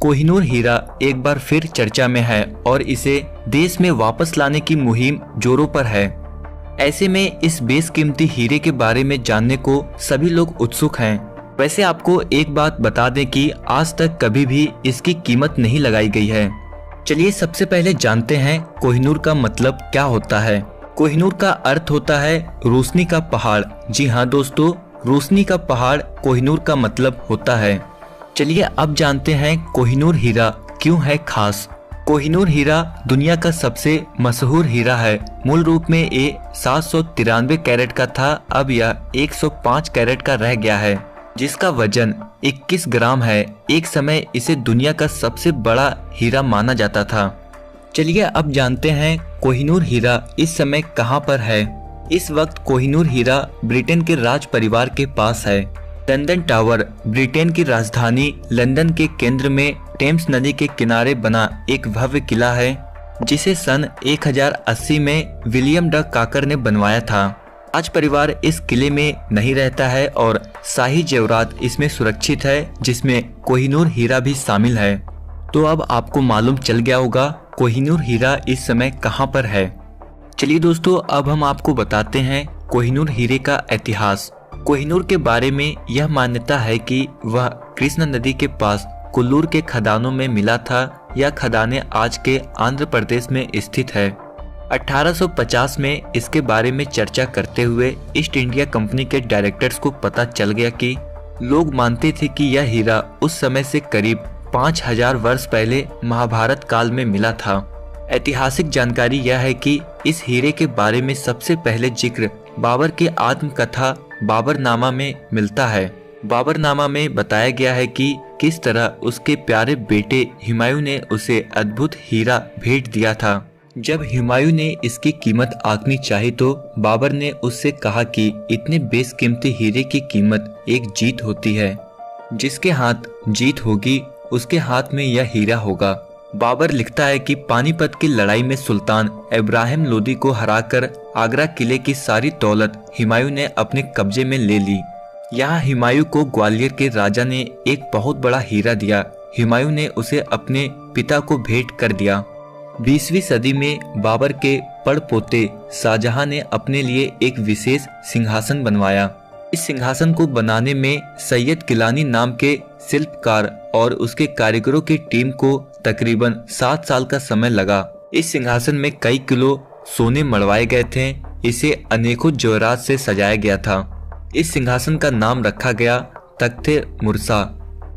कोहिनूर हीरा एक बार फिर चर्चा में है और इसे देश में वापस लाने की मुहिम जोरों पर है। ऐसे में इस बेशकीमती हीरे के बारे में जानने को सभी लोग उत्सुक हैं। वैसे आपको एक बात बता दें कि आज तक कभी भी इसकी कीमत नहीं लगाई गई है। चलिए सबसे पहले जानते हैं कोहिनूर का मतलब क्या होता है। कोहिनूर का अर्थ होता है रोशनी का पहाड़। जी हाँ दोस्तों, रोशनी का पहाड़ कोहिनूर का मतलब होता है। चलिए अब जानते हैं कोहिनूर हीरा क्यों है खास। कोहिनूर हीरा दुनिया का सबसे मशहूर हीरा है। मूल रूप में ये 793 कैरेट का था, अब यह 105 कैरेट का रह गया है, जिसका वजन 21 ग्राम है। एक समय इसे दुनिया का सबसे बड़ा हीरा माना जाता था। चलिए अब जानते हैं कोहिनूर हीरा इस समय कहां पर है। इस वक्त कोहिनूर हीरा ब्रिटेन के राज परिवार के पास है। लंदन टावर ब्रिटेन की राजधानी लंदन के केंद्र में टेम्स नदी के किनारे बना एक भव्य किला है, जिसे सन 1080 में विलियम ड काकर ने बनवाया था। राज परिवार इस किले में नहीं रहता है और शाही जेवरात इसमें सुरक्षित है, जिसमें कोहिनूर हीरा भी शामिल है। तो अब आपको मालूम चल गया होगा कोहिनूर हीरा इस समय कहां पर है। चलिए दोस्तों, अब हम आपको बताते हैं कोहिनूर हीरे का इतिहास। कोहिनूर के बारे में यह मान्यता है कि वह कृष्णा नदी के पास कुल्लूर के खदानों में मिला था। यह खदानें आज के आंध्र प्रदेश में स्थित है। 1850 में इसके बारे में चर्चा करते हुए ईस्ट इंडिया कंपनी के डायरेक्टर्स को पता चल गया कि लोग मानते थे कि यह हीरा उस समय से करीब 5000 वर्ष पहले महाभारत काल में मिला था। ऐतिहासिक जानकारी यह है कि इस हीरे के बारे में सबसे पहले जिक्र बाबर के आत्मकथा बाबरनामा में मिलता है। बाबरनामा में बताया गया है कि किस तरह उसके प्यारे बेटे हुमायूं ने उसे अद्भुत हीरा भेंट दिया था। जब हुमायूं ने इसकी कीमत आंकनी चाही तो बाबर ने उससे कहा कि इतने बेशकीमती हीरे की कीमत एक जीत होती है। जिसके हाथ जीत होगी उसके हाथ में यह हीरा होगा। बाबर लिखता है कि पानीपत की लड़ाई में सुल्तान इब्राहिम लोदी को हराकर आगरा किले की सारी दौलत हुमायूं ने अपने कब्जे में ले ली। यहाँ हुमायूं को ग्वालियर के राजा ने एक बहुत बड़ा हीरा दिया। हुमायूं ने उसे अपने पिता को भेंट कर दिया। 20वीं सदी में बाबर के पड़पोते शाहजहां ने अपने लिए एक विशेष सिंहासन बनवाया। इस सिंहासन को बनाने में सैयद किलानी नाम के शिल्पकार और उसके कारीगरों की टीम को तकरीबन 7 साल का समय लगा। इस सिंहासन में कई किलो सोने मढ़वाए गए थे। इसे अनेकों जेवरात से सजाया गया था। इस सिंहासन का नाम रखा गया तख्ते मुर्सा।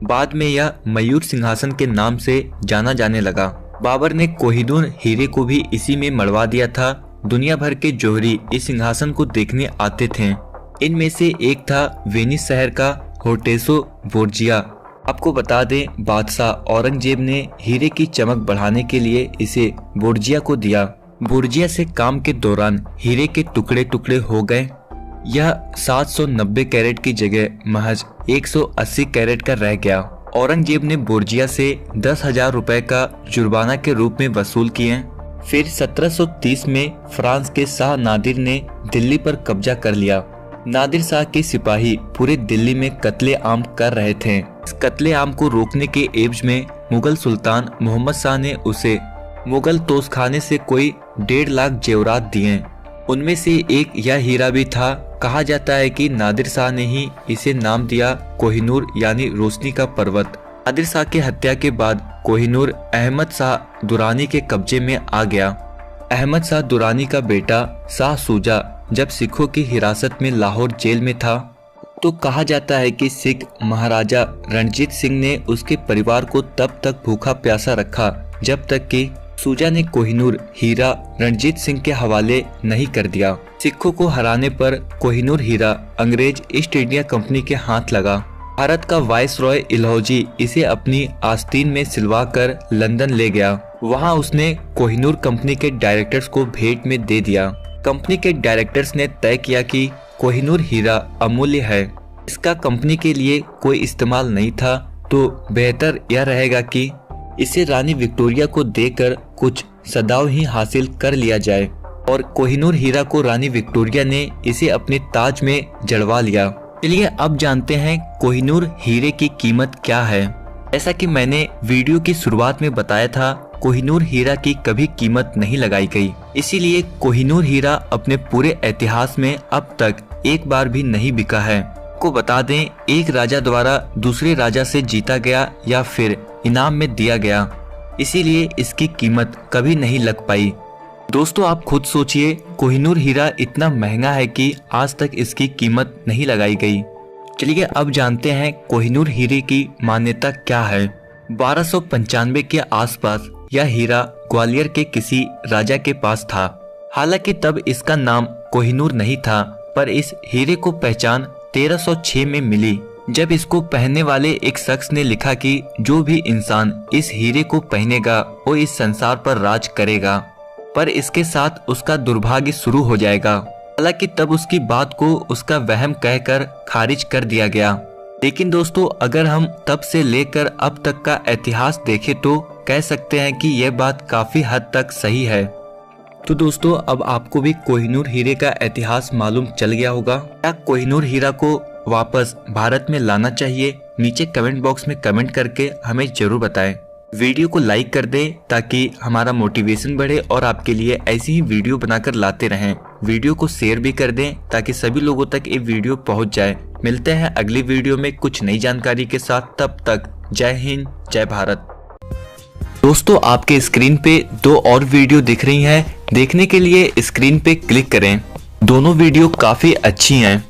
बाद में यह मयूर सिंहासन के नाम से जाना जाने लगा। बाबर ने कोहिनूर हीरे को भी इसी में मढ़वा दिया था। दुनिया भर के जौहरी इस सिंहासन को देखने आते थे। इनमें से एक था वेनिस शहर का होर्टेसो बोर्जिया। आपको बता दें, बादशाह औरंगजेब ने हीरे की चमक बढ़ाने के लिए इसे बोर्जिया को दिया। बोर्जिया से काम के दौरान हीरे के टुकड़े टुकड़े हो गए। यह 790 कैरेट की जगह महज 180 कैरेट का रह गया। औरंगजेब ने बोर्जिया से 10,000 रुपए का जुर्माना के रूप में वसूल किए। फिर 1730 में फ्रांस के शाह नादिर ने दिल्ली पर कब्जा कर लिया। नादिर शाह के सिपाही पूरे दिल्ली में कत्ले आम कर रहे थे। इस कत्ले आम को रोकने के एवज में मुगल सुल्तान मोहम्मद शाह ने उसे मुगल तोशखाने से कोई 1.5 लाख जेवरात दिए। उनमें से एक यह हीरा भी था। कहा जाता है कि नादिर शाह ने ही इसे नाम दिया कोहिनूर, यानी रोशनी का पर्वत। नादिर शाह की हत्या के बाद कोहिनूर अहमद शाह दुरानी के कब्जे में आ गया। अहमद शाह दुरानी का बेटा शाह सूजा जब सिखों की हिरासत में लाहौर जेल में था तो कहा जाता है कि सिख महाराजा रणजीत सिंह ने उसके परिवार को तब तक भूखा प्यासा रखा जब तक कि सूजा ने कोहिनूर हीरा रणजीत सिंह के हवाले नहीं कर दिया। सिखों को हराने पर कोहिनूर हीरा अंग्रेज ईस्ट इंडिया कंपनी के हाथ लगा। भारत का वायसरॉय इलहौजी इसे अपनी आस्तीन में सिलवा कर लंदन ले गया। वहां उसने कोहिनूर कंपनी के डायरेक्टर्स को भेंट में दे दिया। कंपनी के डायरेक्टर्स ने तय किया कि कोहिनूर हीरा अमूल्य है, इसका कंपनी के लिए कोई इस्तेमाल नहीं था, तो बेहतर यह रहेगा कि इसे रानी विक्टोरिया को देकर कुछ सदाव ही हासिल कर लिया जाए। और कोहिनूर हीरा को रानी विक्टोरिया ने इसे अपने ताज में जड़वा लिया। चलिए अब जानते हैं कोहिनूर हीरे की कीमत क्या है। जैसा कि मैंने वीडियो की शुरुआत में बताया था, कोहिनूर हीरा की कभी कीमत नहीं लगाई गई। इसीलिए कोहिनूर हीरा अपने पूरे इतिहास में अब तक एक बार भी नहीं बिका है। को बता दें, एक राजा द्वारा दूसरे राजा से जीता गया या फिर इनाम में दिया गया, इसीलिए इसकी कीमत कभी नहीं लग पाई। दोस्तों आप खुद सोचिए, कोहिनूर हीरा इतना महंगा है कि आज तक इसकी कीमत नहीं लगाई गई। चलिए अब जानते हैं कोहिनूर हीरे की मान्यता क्या है। 1295 के आसपास यह हीरा ग्वालियर के किसी राजा के पास था। हालांकि तब इसका नाम कोहिनूर नहीं था, पर इस हीरे को पहचान 1306 में मिली, जब इसको पहनने वाले एक शख्स ने लिखा कि जो भी इंसान इस हीरे को पहनेगा वो इस संसार पर राज करेगा, पर इसके साथ उसका दुर्भाग्य शुरू हो जाएगा। हालांकि तब उसकी बात को उसका वहम कहकर खारिज कर दिया गया। लेकिन दोस्तों अगर हम तब से लेकर अब तक का इतिहास देखें तो कह सकते हैं कि यह बात काफी हद तक सही है। तो दोस्तों अब आपको भी कोहिनूर हीरे का इतिहास मालूम चल गया होगा। क्या कोहिनूर हीरा को वापस भारत में लाना चाहिए? नीचे कमेंट बॉक्स में कमेंट करके हमें जरूर बताएं। वीडियो को लाइक कर दें ताकि हमारा मोटिवेशन बढ़े और आपके लिए ऐसी ही वीडियो बनाकर लाते रहें। वीडियो को शेयर भी कर दें ताकि सभी लोगों तक ये वीडियो पहुंच जाए। मिलते हैं अगली वीडियो में कुछ नई जानकारी के साथ। तब तक जय हिंद, जय भारत। दोस्तों आपके स्क्रीन पे 2 और वीडियो दिख रही हैं। देखने के लिए स्क्रीन पे क्लिक करें। दोनों वीडियो काफी अच्छी हैं।